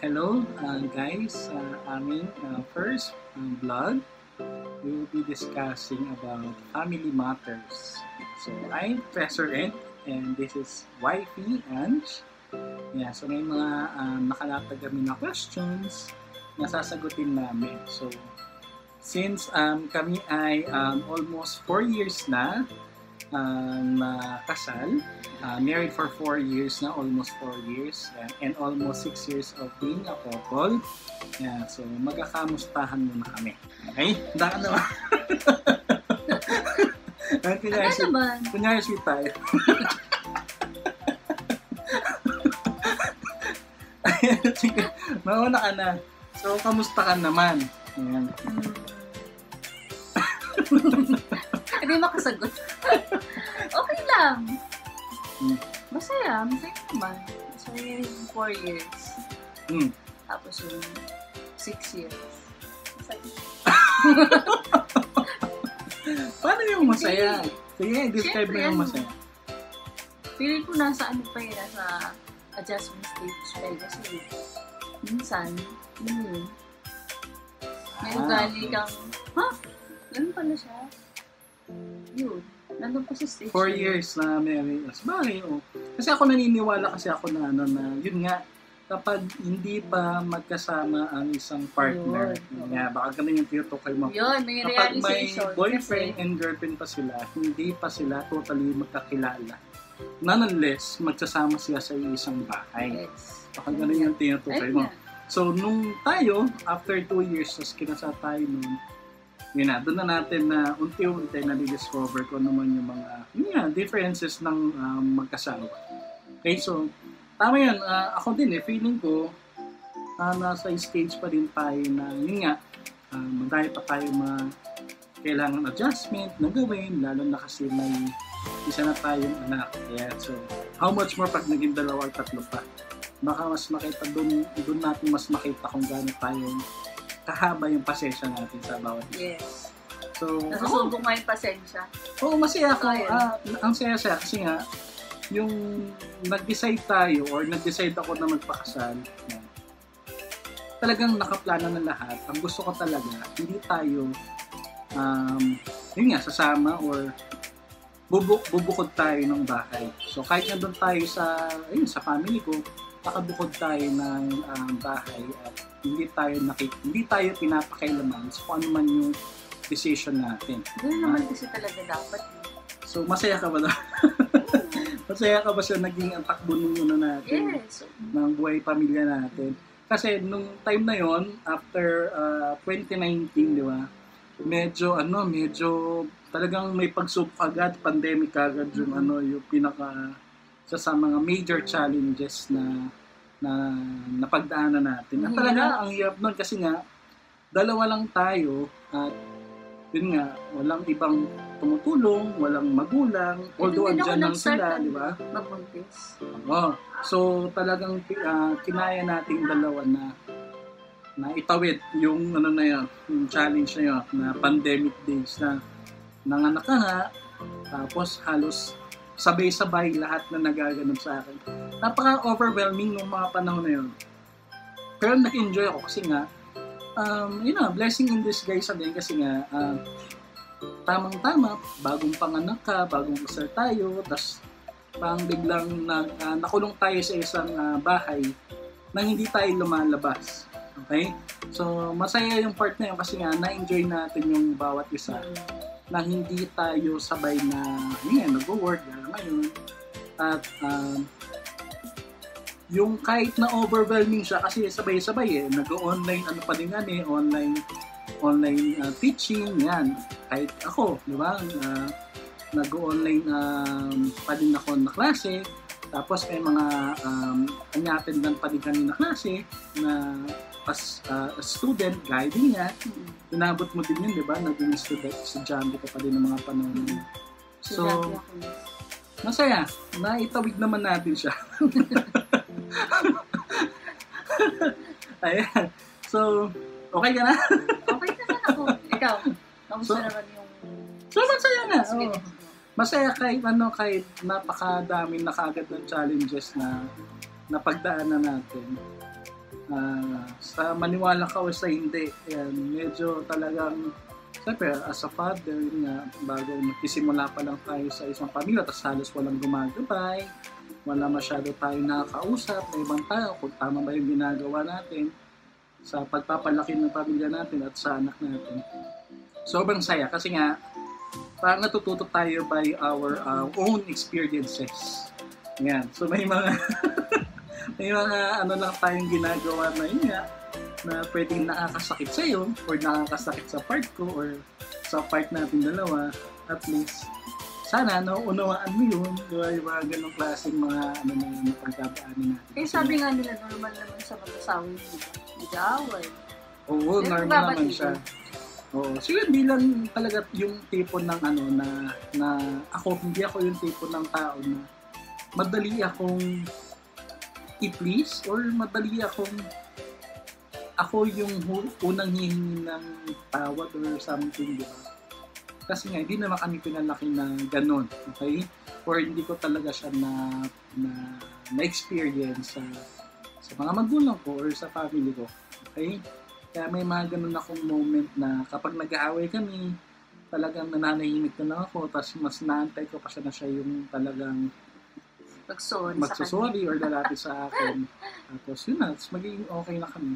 Hello, guys. Aming first vlog, we will be discussing about family matters. So, I'm Professor Ed, and this is Wifey Ange. Yeah, so may mga nakalatag kami na questions na sasagutin namin. So, since kami ay almost 4 years na kasal, married for 4 years na, almost 4 years, and almost 6 years of being a couple. Yeah, so magkakamustahan muna kami. Okay? Handa ka naman. Kunyari sweet tayo. Sige, mauna ka na. So, kamusta ka naman? Ayan. Hindi makasagot. Okay lang. Masaya naman. Masaya yung 4 years. Tapos yung 6 years. Masaya. Paano yung masaya? Sige, describe mo yung masaya. Feeling ko nasa nasa adjustment stage pa kasi minsan, yun. May ugali kang, ganun pala siya. Yun. Nandun pa sa stage. 4 years na married. Bakit? Kasi ako naniniwala na yun nga, kapag hindi pa magkasama ang isang partner, baka ganun yung tinutukoy mo. Yun, may kapag realization. May boyfriend and girlfriend pa sila, hindi pa sila totally magkakilala. Nonetheless, magsasama sila sa isang bahay. Yes. Baka ganun yung tinutukoy mo. So, nung tayo, after 2 years, tas kinasal tayo nun, yun na, doon na natin na unti-unti na-discover ko naman yung mga differences ng magkasawa. Okay, so, tama yan. Ako din feeling ko, nasa stage pa din tayo na, yun nga, madami pa tayo kailangan adjustment na gawin, lalo na kasi may isa na tayong anak. Yeah, so, how much more pag naging 2 or 3 pa? Baka mas makita doon natin mas makita kung gaano tayong kahaba yung pasensya natin sa bawat isa. Yes. So, nasusubok nga yung pasensya. Oo, masaya ako. Ang saya-saya kasi nga, yung nag-decide tayo or nag-decide ako na magpakasal, talagang nakaplano na lahat. Ang gusto ko talaga, hindi tayo sasama or bubukod tayo ng bahay. So, kahit nandun tayo sa family ko, nakabukod tayo ng bahay at hindi tayo pinapakailaman sa kung ano man yung decision natin. Doon naman kasi talaga dapat. So, masaya ka ba na? Masaya ka ba sa naging ang takbo ng natin? Yes. Ng buhay pamilya natin? Kasi nung time na yon after 2019, di ba? Medyo talagang may pagsubok agad, pandemic agad yung yung pinaka sa mga major challenges na napagdaanan natin. At talaga ang hirap nun kasi nga dalawa lang tayo at yun nga, walang ibang tumutulong, walang magulang, although andyan lang sila, di ba? Mabuntis. So talagang kinaya nating dalawa na itawid yung yung challenge na yun, na pandemic days na nanganak ka nga, tapos halos sabay-sabay lahat na nagaganon sa akin. Napaka-overwhelming nung mga panahon na yun. Pero nag-enjoy ako kasi nga, blessing in disguise din kasi nga, tamang-tama, bagong panganak ka, bagong kasal tayo, tas parang biglang nakulong tayo sa isang bahay na hindi tayo lumalabas. Okay? So, masaya yung part na yun kasi nga, na-enjoy natin yung bawat isa na hindi tayo sabay na nag-work ngayon. At yung kahit na overwhelming siya kasi sabay-sabay nag-online online teaching yan. Kahit ako, di ba? Nag-online pa din ako na klase. Tapos may mga kanya-attendan pa din kami na klase na as a student, guiding niya. Inabot mo din yun, di ba? Naging estudyante ka pa din ng mga panahon. So, masaya. Naitawid naman natin siya. Ayan. So, okay ka na? Okay naman ako. Ikaw, kamusta naman yung... So, masaya nga. Masaya kahit napakadaming na kaagad ng challenges na napagdaanan natin. Sa maniwala ka o sa hindi, yan, medyo talagang, siyempre, as a father, yun nga, bago magsisimula pa lang tayo sa isang pamilya, tapos halos walang gumagabay, wala masyado tayong nakakausap na ibang tao, kung tama ba yung ginagawa natin sa pagpapalaki ng pamilya natin at sa anak natin. Sobrang saya kasi nga, parang natututo tayo by our own experiences. Yan. So may mga may mga ano lang tayong ginagawa na yun nga, na pwedeng nakakasakit sa iyo or nakakasakit sa part ko or sa part natin dalawa. At least, sana unawaan mo yun. Diba? Yung mga ganong klaseng mga ano na pagkabaanin natin. Eh sabi nga nila, normal naman sa mag-asawa yung nag-aaway. Oo, Pero normal dapat naman ito. siya. Oo, siguro hindi lang talaga yung tipo ng ano na ako, hindi ako yung tipo ng tao na madali akong i-please or madali akong ako yung unang hihingi ng tawad or something, di ba? Kasi nga, hindi naman kami pinalaki na ganun, okay? Or hindi ko talaga siya na-experience sa mga magulang ko or sa family ko, okay? Kaya may mga ganun akong moment na kapag nag-aaway kami, talagang nananahimik na lang ako, tapos mas naantay ko pa siya na siya yung talagang magsusorry or lalapit sa akin. Tapos yun na, magiging okay na kami.